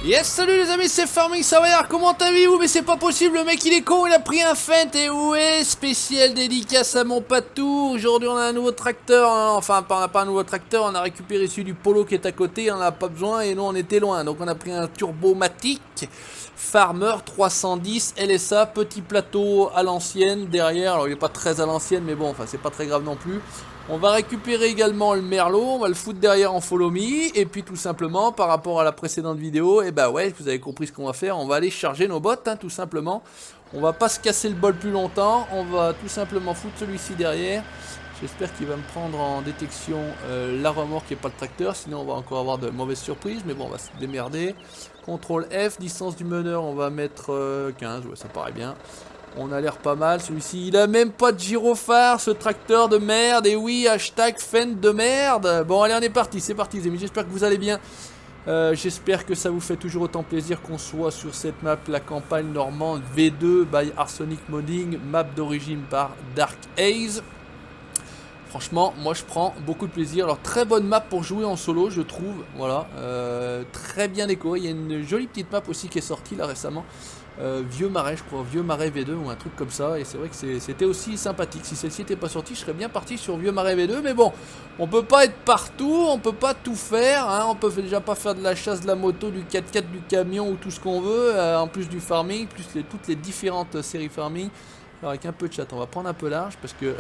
Yes, salut les amis, c'est Farming Savoyard, comment allez-vous? Mais c'est pas possible, le mec il est con, il a pris un feint. Et ouais, spécial dédicace à mon patou. Aujourd'hui on a un nouveau tracteur, hein. Enfin on n'a pas un nouveau tracteur, on a récupéré celui du Polo qui est à côté, on n'a pas besoin et nous on était loin. Donc on a pris un Turbomatic Farmer 310 LSA, petit plateau à l'ancienne derrière. Alors il est pas très à l'ancienne mais bon, enfin c'est pas très grave non plus. On va récupérer également le merlot, on va le foutre derrière en follow me. Et puis tout simplement, par rapport à la précédente vidéo, et bah ouais, vous avez compris ce qu'on va faire. On va aller charger nos bottes, hein, tout simplement. On va pas se casser le bol plus longtemps. On va tout simplement foutre celui-ci derrière. J'espère qu'il va me prendre en détection la remorque et pas le tracteur. Sinon on va encore avoir de mauvaises surprises. Mais bon, on va se démerder. CTRL F, distance du meneur, on va mettre 15, ouais, ça paraît bien. On a l'air pas mal, celui-ci, il a même pas de gyrophare, ce tracteur de merde. Et oui, hashtag Fend de merde. Bon, allez, on est parti, c'est parti les amis, j'espère que vous allez bien. J'espère que ça vous fait toujours autant plaisir qu'on soit sur cette map, la campagne normande V2 by Arsonic Modding, map d'origine par Dark Haze. Franchement, moi je prends beaucoup de plaisir. Alors très bonne map pour jouer en solo, je trouve. Voilà, très bien décoré. Il y a une jolie petite map aussi qui est sortie là récemment. Vieux Marais, je crois, Vieux Marais V2 ou un truc comme ça. Et c'est vrai que c'était aussi sympathique. Si celle-ci n'était pas sortie, je serais bien parti sur Vieux Marais V2. Mais bon, on peut pas être partout, on peut pas tout faire. Hein. On peut déjà pas faire de la chasse, de la moto, du 4x4, du camion ou tout ce qu'on veut. En plus du farming, plus toutes les différentes séries farming. Alors avec un peu de chat, on va prendre un peu large parce que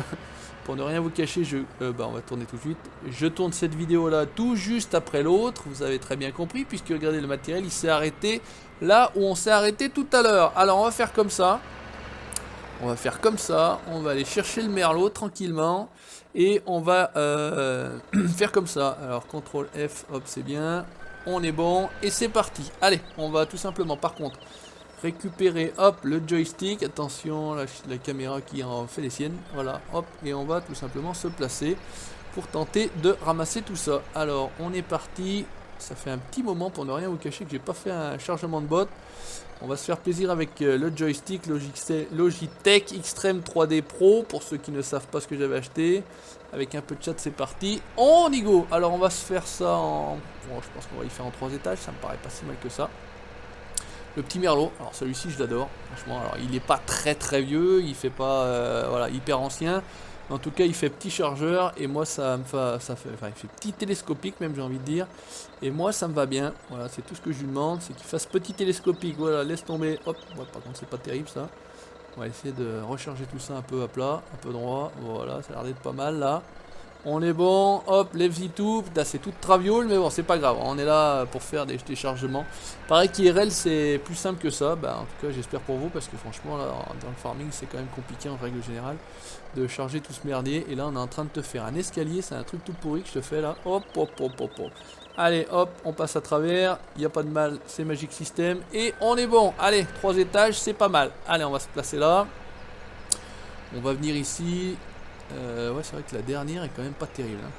pour ne rien vous cacher, on va tourner tout de suite. Je tourne cette vidéo là tout juste après l'autre, vous avez très bien compris, puisque regardez le matériel, il s'est arrêté là où on s'est arrêté tout à l'heure. Alors on va faire comme ça. On va faire comme ça, on va aller chercher le merlot tranquillement et on va faire comme ça. Alors CTRL F, hop c'est bien, on est bon et c'est parti. Allez, on va tout simplement par contre récupérer hop le joystick, attention la caméra qui en fait les siennes, voilà hop, et on va tout simplement se placer pour tenter de ramasser tout ça. Alors on est parti, ça fait un petit moment pour ne rien vous cacher que j'ai pas fait un chargement de bottes. On va se faire plaisir avec le joystick Logitech Extreme 3D Pro pour ceux qui ne savent pas ce que j'avais acheté. Avec un peu de chat c'est parti, on y go. Alors on va se faire ça en, bon, je pense qu'on va y faire en 3 étages, ça me paraît pas si mal que ça. Le petit merlot, alors celui-ci je l'adore, franchement, alors il est pas très vieux, il fait pas voilà, hyper ancien, mais en tout cas il fait petit chargeur et moi ça me fait, il fait petit télescopique même j'ai envie de dire, et moi ça me va bien, voilà c'est tout ce que je lui demande, c'est qu'il fasse petit télescopique, voilà laisse tomber, hop, ouais, par contre c'est pas terrible ça, on va essayer de recharger tout ça un peu à plat, un peu droit, voilà ça a l'air d'être pas mal là. On est bon, hop, lève-y tout, c'est tout traviole, mais bon, c'est pas grave, on est là pour faire des chargements. Pareil qu'IRL, c'est plus simple que ça, bah, en tout cas, j'espère pour vous, parce que franchement, là, dans le farming, c'est quand même compliqué en règle générale de charger tout ce merdier. Et là, on est en train de te faire un escalier, c'est un truc tout pourri que je te fais là, hop. Allez, hop, on passe à travers, il n'y a pas de mal, c'est Magic System, et on est bon. Allez, 3 étages, c'est pas mal. Allez, on va se placer là. On va venir ici. Ouais, c'est vrai que la dernière est quand même pas terrible. Hein.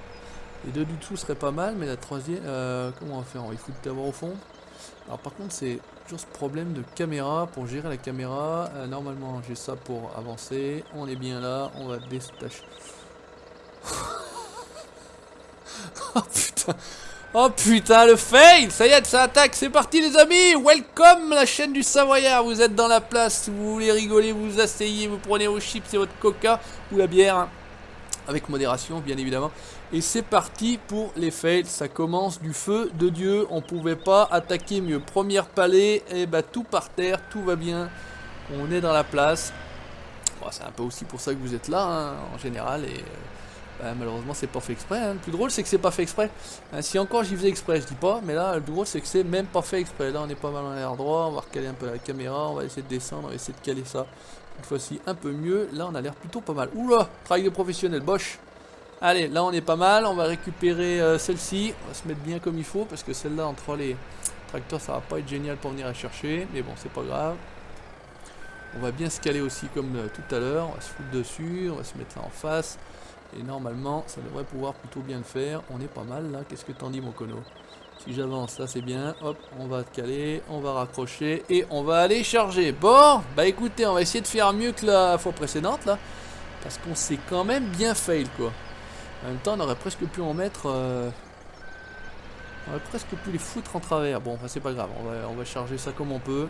Les deux du dessous seraient pas mal, mais la troisième, comment on va faire? Il faut t'avoir au fond. Alors par contre, c'est toujours ce problème de caméra. Pour gérer la caméra, normalement j'ai ça pour avancer. On est bien là, on va détacher. Oh putain! Oh putain, le fail! Ça y est, ça attaque, c'est parti les amis! Welcome la chaîne du Savoyard, vous êtes dans la place, si vous voulez rigoler, vous vous asseyez, vous prenez vos chips et votre coca ou la bière, hein, avec modération bien évidemment. Et c'est parti pour les fails, ça commence du feu de Dieu, on pouvait pas attaquer mieux. Première palée, et bah tout par terre, tout va bien, on est dans la place. Bon, c'est un peu aussi pour ça que vous êtes là, hein, en général, et... malheureusement c'est pas fait exprès, hein. Le plus drôle c'est que c'est pas fait exprès, hein, si encore j'y faisais exprès je dis pas, mais là le plus drôle c'est que c'est même pas fait exprès. Là on est pas mal en l'air droit, on va recaler un peu la caméra, on va essayer de descendre, on va essayer de caler ça une fois-ci un peu mieux. Là on a l'air plutôt pas mal, oula, travail de professionnel, bosch. Allez, là on est pas mal, on va récupérer celle-ci, on va se mettre bien comme il faut, parce que celle-là entre les tracteurs ça va pas être génial pour venir la chercher, mais bon c'est pas grave. On va bien se caler aussi comme tout à l'heure, on va se foutre dessus, on va se mettre là en face. Et normalement, ça devrait pouvoir plutôt bien le faire. On est pas mal là. Qu'est-ce que t'en dis, mon cono? Si j'avance, là c'est bien. Hop, on va caler, on va raccrocher et on va aller charger. Bon, bah écoutez, on va essayer de faire mieux que la fois précédente là. Parce qu'on s'est quand même bien fail quoi. En même temps, on aurait presque pu en mettre... On aurait presque pu les foutre en travers. Bon, enfin c'est pas grave, on va charger ça comme on peut.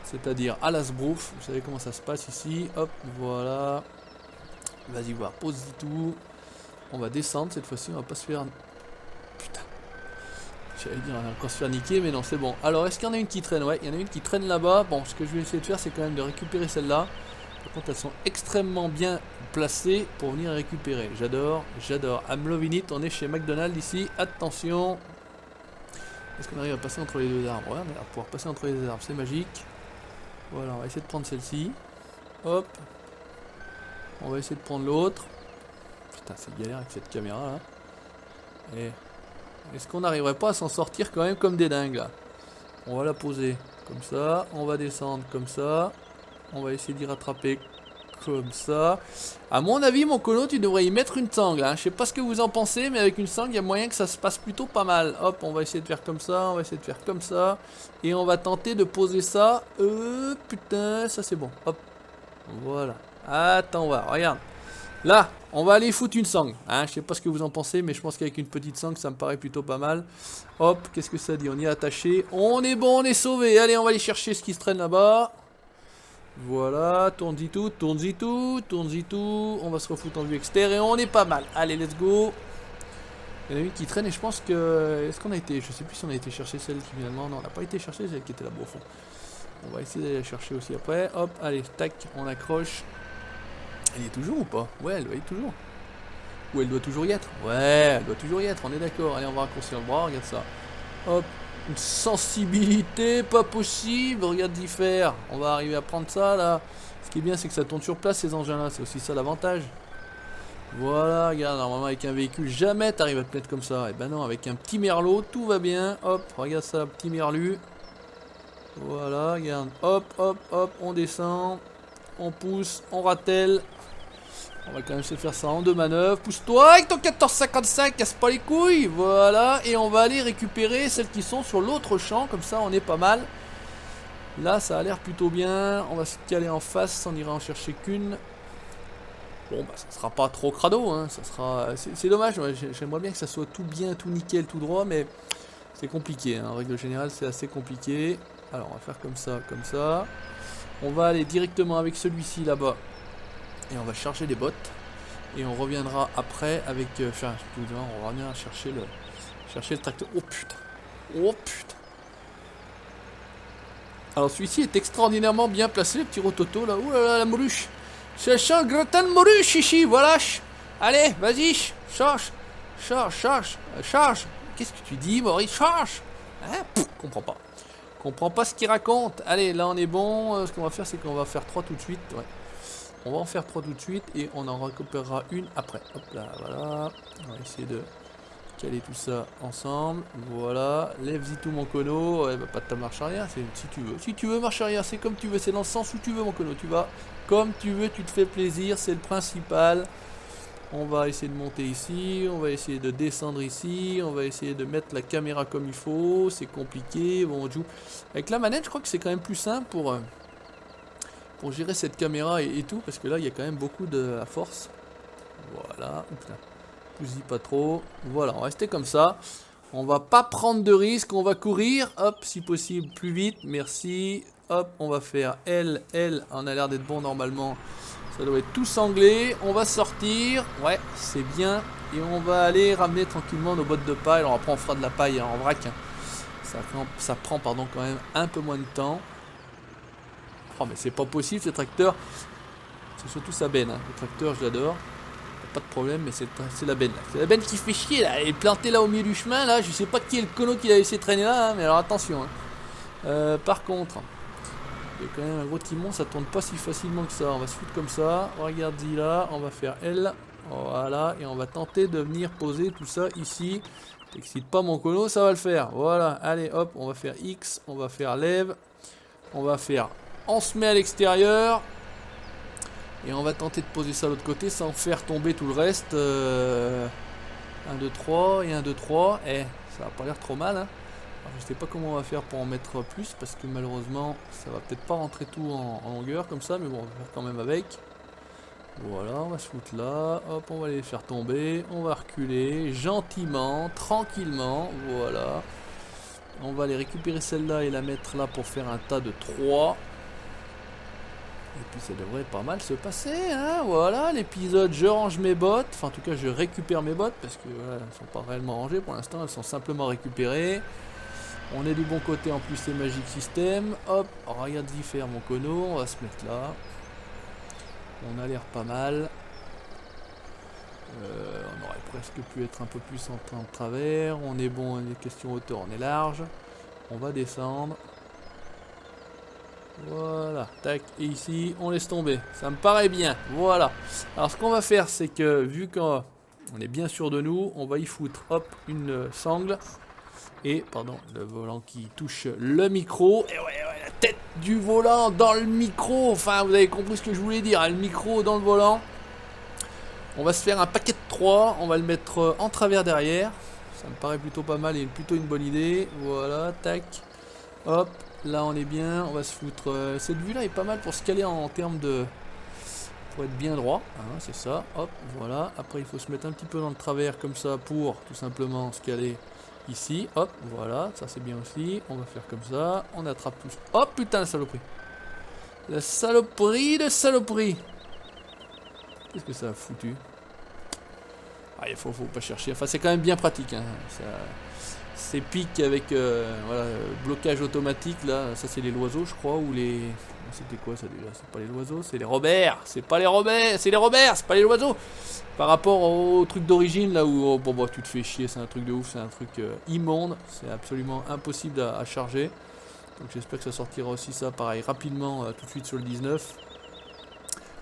C'est-à-dire à la sbrouf. Vous savez comment ça se passe ici. Hop, voilà. Vas-y voir, pose tout. On va descendre cette fois-ci, on va pas se faire... Putain. J'allais dire, on va encore se faire niquer, mais non, c'est bon. Alors, est-ce qu'il y en a une qui traîne? Ouais, il y en a une qui traîne là-bas. Bon, ce que je vais essayer de faire, c'est quand même de récupérer celle-là. Par contre, elles sont extrêmement bien placées pour venir récupérer. J'adore, j'adore. I'm loving it. On est chez McDonald's ici. Attention. Est-ce qu'on arrive à passer entre les deux arbres? Ouais, on va pouvoir passer entre les deux arbres, c'est magique. Voilà, on va essayer de prendre celle-ci. Hop. On va essayer de prendre l'autre. Putain, c'est galère avec cette caméra là. Et est-ce qu'on n'arriverait pas à s'en sortir quand même comme des dingues là? On va la poser comme ça. On va descendre comme ça. On va essayer d'y rattraper comme ça. À mon avis, mon colo, tu devrais y mettre une sangle. Hein. Je sais pas ce que vous en pensez, mais avec une sangle, il y a moyen que ça se passe plutôt pas mal. Hop, on va essayer de faire comme ça. On va essayer de faire comme ça. Et on va tenter de poser ça. Putain, ça c'est bon. Hop. Voilà. Attends, on va. Regarde. Là, on va aller foutre une sangle. Hein, je sais pas ce que vous en pensez, mais je pense qu'avec une petite sangle, ça me paraît plutôt pas mal. Hop, qu'est-ce que ça dit? On y est attaché. On est bon, on est sauvé. Allez, on va aller chercher ce qui se traîne là-bas. Voilà, tourne-y tout, tourne-y tout, tourne-y tout. On va se refoutre en vue externe et on est pas mal. Allez, let's go. Il y en a une qui traîne et je pense que... Est-ce qu'on a été... Je sais plus si on a été chercher celle qui finalement... Non, on n'a pas été chercher celle qui était là-bas au fond. On va essayer d'aller la chercher aussi après. Hop, allez, tac, on accroche. Elle y est toujours ou pas? Ouais, elle doit y être toujours. Ou elle doit toujours y être? Ouais, elle doit toujours y être, on est d'accord. Allez, on va raccourcir le bras, regarde ça. Hop, une sensibilité pas possible, regarde d'y faire. On va arriver à prendre ça là. Ce qui est bien, c'est que ça tourne sur place ces engins là, c'est aussi ça l'avantage. Voilà, regarde, normalement avec un véhicule, jamais t'arrives à te mettre comme ça. Et ben non, avec un petit merlot, tout va bien. Hop, regarde ça, petit merlu. Voilà, regarde, hop, hop, hop, on descend. On pousse, on ratelle. On va quand même se faire ça en deux manœuvres. Pousse-toi avec ton 1455, casse pas les couilles. Voilà, et on va aller récupérer celles qui sont sur l'autre champ. Comme ça, on est pas mal. Là, ça a l'air plutôt bien. On va se caler en face, on ira en chercher qu'une. Bon, bah, ça sera pas trop crado. Hein. Ça sera... C'est dommage, j'aimerais bien que ça soit tout bien, tout nickel, tout droit. Mais c'est compliqué. Hein. En règle générale, c'est assez compliqué. Alors, on va faire comme ça, comme ça. On va aller directement avec celui-ci là-bas. Et on va charger les bottes. Et on reviendra après avec... Enfin, on va venir chercher le tracteur. Oh putain. Oh putain. Alors celui-ci est extraordinairement bien placé, le petit rototo là. Ouh là là, la moruche. Cherche un gratin de moruche ici, voilà. Allez, vas-y, charge. Charge, charge, charge. Qu'est-ce que tu dis, Maurice? Charge. Hein? Comprends pas. Comprends pas ce qu'il raconte. Allez, là on est bon. Ce qu'on va faire, c'est qu'on va faire 3 tout de suite. Ouais. On va en faire 3 tout de suite et on en récupérera une après. Hop là, voilà. On va essayer de caler tout ça ensemble. Voilà. Lève-y tout mon cono. Ouais, bah, pas de ta marche arrière. C'est si tu veux. Si tu veux, marche arrière. C'est comme tu veux. C'est dans le sens où tu veux, mon cono. Tu vas comme tu veux. Tu te fais plaisir. C'est le principal. On va essayer de monter ici. On va essayer de descendre ici. On va essayer de mettre la caméra comme il faut. C'est compliqué. Bon, on joue. Avec la manette, je crois que c'est quand même plus simple pour gérer cette caméra et tout, parce que là il y a quand même beaucoup de à force. Voilà, pousse-y pas trop. Voilà, on va rester comme ça. On va pas prendre de risques, on va courir. Hop, si possible, plus vite. Merci. Hop, on va faire L. On a l'air d'être bon normalement. Ça doit être tout sanglé. On va sortir. Ouais, c'est bien. Et on va aller ramener tranquillement nos bottes de paille. Alors après on fera de la paille en vrac. Ça prend pardon quand même un peu moins de temps. Oh mais c'est pas possible ce tracteur. C'est surtout sa benne. Hein. Le tracteur je l'adore. Pas de problème mais c'est la benne là. C'est la benne qui fait chier là. Elle est plantée là au milieu du chemin là. Je sais pas qui est le cono qui l'a laissé traîner là. Hein, mais alors attention. Hein. Par contre, il y a quand même un gros timon. Ça tourne pas si facilement que ça. On va se foutre comme ça. Regarde-y là. On va faire L. Voilà. Et on va tenter de venir poser tout ça ici. T'excite pas mon cono. Ça va le faire. Voilà. Allez hop. On va faire X. On va faire lève. On va faire... On se met à l'extérieur. Et on va tenter de poser ça de l'autre côté sans faire tomber tout le reste. 1, 2, 3 et 1, 2, 3. Eh, ça va pas l'air trop mal. Hein. Alors, je sais pas comment on va faire pour en mettre plus. Parce que malheureusement, ça va peut-être pas rentrer tout en longueur comme ça. Mais bon, on va faire quand même avec. Voilà, on va se foutre là. Hop, on va les faire tomber. On va reculer gentiment, tranquillement. Voilà. On va aller récupérer celle-là et la mettre là pour faire un tas de 3. Et puis ça devrait pas mal se passer, hein. Voilà, l'épisode, je range mes bottes. Enfin, en tout cas, je récupère mes bottes parce que voilà, elles sont pas réellement rangées pour l'instant. Elles sont simplement récupérées. On est du bon côté en plus, c'est Magic System. Hop, regarde-y faire mon cono. On va se mettre là. On a l'air pas mal. On aurait presque pu être un peu plus en train de travers. On est bon, les questions hauteur, on est large. On va descendre. Voilà, tac, et ici, on laisse tomber. Ça me paraît bien, voilà. Alors, ce qu'on va faire, c'est que, vu qu'on est bien sûr de nous, on va y foutre, hop, une sangle. Et, pardon, le volant qui touche le micro. Et ouais, la tête du volant dans le micro. Enfin, vous avez compris ce que je voulais dire, hein, le micro dans le volant. On va se faire un paquet de 3, on va le mettre en travers derrière. Ça me paraît plutôt pas mal et plutôt une bonne idée. Voilà, tac, hop. Là on est bien, on va se foutre... cette vue là est pas mal pour se caler en termes de... Pour être bien droit, hein, c'est ça, hop, voilà. Après il faut se mettre un petit peu dans le travers comme ça pour tout simplement se caler ici, hop, voilà, ça c'est bien aussi. On va faire comme ça, on attrape tout... Oh putain la saloperie. La saloperie de saloperie. Qu'est-ce que ça a foutu? Ah il faut pas chercher, enfin c'est quand même bien pratique, hein. Ça... Ces pics avec voilà, blocage automatique là, ça c'est les loiseaux je crois, ou les... C'était quoi ça déjà? C'est pas les loiseaux, c'est les Robert. C'est pas les Robert, c'est les Robert, c'est pas les loiseaux. Par rapport au truc d'origine là où, oh, bon bah tu te fais chier, c'est un truc de ouf, c'est un truc immonde. C'est absolument impossible à charger. Donc j'espère que ça sortira aussi ça pareil rapidement tout de suite sur le 19.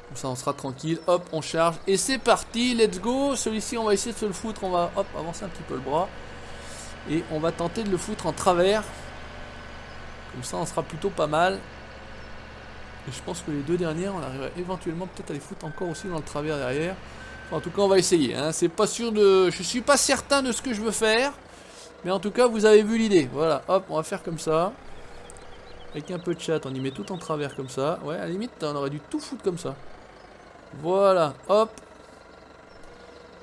Comme ça on sera tranquille, hop on charge et c'est parti, let's go. Celui-ci on va essayer de se le foutre, on va hop avancer un petit peu le bras. Et on va tenter de le foutre en travers. Comme ça on sera plutôt pas mal. Et je pense que les deux dernières on arriverait éventuellement peut-être à les foutre encore aussi dans le travers derrière. Enfin, en tout cas on va essayer, hein. C'est pas sûr de... Je suis pas certain de ce que je veux faire. Mais en tout cas vous avez vu l'idée. Voilà, hop on va faire comme ça. Avec un peu de chat on y met tout en travers comme ça. Ouais à la limite on aurait dû tout foutre comme ça. Voilà, hop.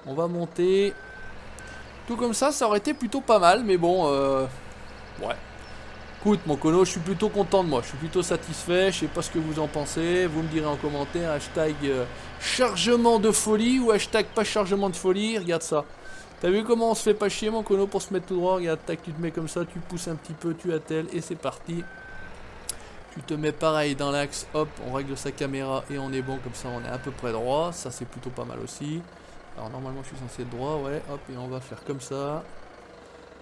On va monter. Tout comme ça aurait été plutôt pas mal, mais bon, ouais. Écoute, mon cono, je suis plutôt content de moi, je suis plutôt satisfait, je sais pas ce que vous en pensez, vous me direz en commentaire, hashtag chargement de folie ou hashtag pas chargement de folie, regarde ça. T'as vu comment on se fait pas chier, mon cono, pour se mettre tout droit, regarde, tac, tu te mets comme ça, tu pousses un petit peu, tu attelles, et c'est parti. Tu te mets pareil dans l'axe, hop, on règle sa caméra et on est bon, comme ça on est à peu près droit, ça c'est plutôt pas mal aussi. Alors normalement je suis censé être droit, ouais, hop, et on va faire comme ça.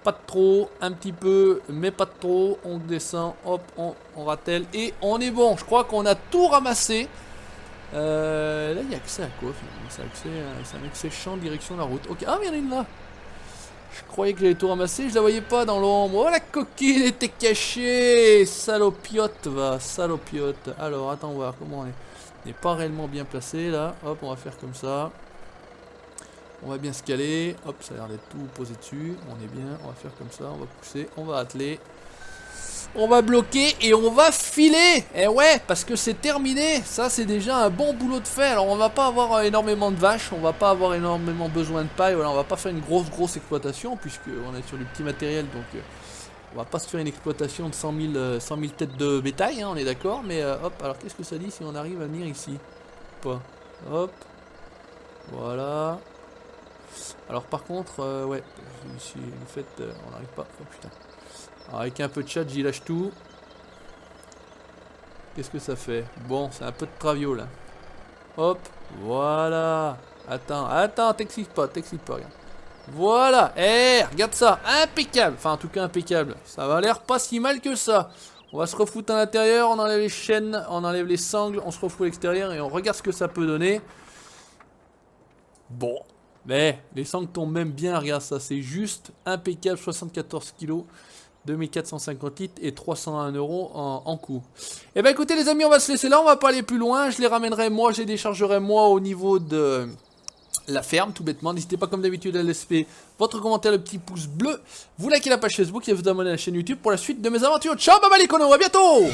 Pas de trop, un petit peu, mais pas de trop. On descend, hop, on ratelle et on est bon. Je crois qu'on a tout ramassé. Là, il y a accès à quoi finalement? C'est un accès champ, direction de la route. Ok, ah, il y en a une là. Je croyais que j'avais tout ramassé, je la voyais pas dans l'ombre. Oh, la coquine était cachée. Salopiote, va, salopiote. Alors, attends voir comment on est. On n'est pas réellement bien placé là. Hop, on va faire comme ça. On va bien se caler, hop, ça a l'air d'être tout posé dessus, on est bien, on va faire comme ça, on va pousser, on va atteler, on va bloquer et on va filer. Et ouais, parce que c'est terminé, ça c'est déjà un bon boulot de fait. Alors on va pas avoir énormément de vaches, on va pas avoir énormément besoin de paille, voilà, on va pas faire une grosse exploitation puisque on est sur du petit matériel, donc on va pas se faire une exploitation de 100 000 têtes de bétail, hein, on est d'accord, mais hop, alors qu'est-ce que ça dit si on arrive à venir ici? Pas, hop, voilà. Alors par contre, ouais, ici, en fait, on n'arrive pas. Oh putain. Alors avec un peu de chat, j'y lâche tout. Qu'est-ce que ça fait? Bon, c'est un peu de travio là. Hop, voilà. Attends, t'excites pas, regarde. Voilà, regarde ça, impeccable. Enfin, en tout cas, impeccable. Ça va l'air pas si mal que ça. On va se refoutre à l'intérieur, on enlève les chaînes, on enlève les sangles, on se refout à l'extérieur et on regarde ce que ça peut donner. Bon. Mais les sangles tombent même bien, regarde ça, c'est juste impeccable, 74 kg, 2450 litres et 301 € en coût. Et ben écoutez les amis, on va se laisser là, on va pas aller plus loin, je les ramènerai moi, je les déchargerai moi au niveau de la ferme, tout bêtement. N'hésitez pas comme d'habitude à laisser votre commentaire, le petit pouce bleu, vous likez la page Facebook et vous abonnez à la chaîne YouTube pour la suite de mes aventures. Ciao, bye bye les connus, à bientôt!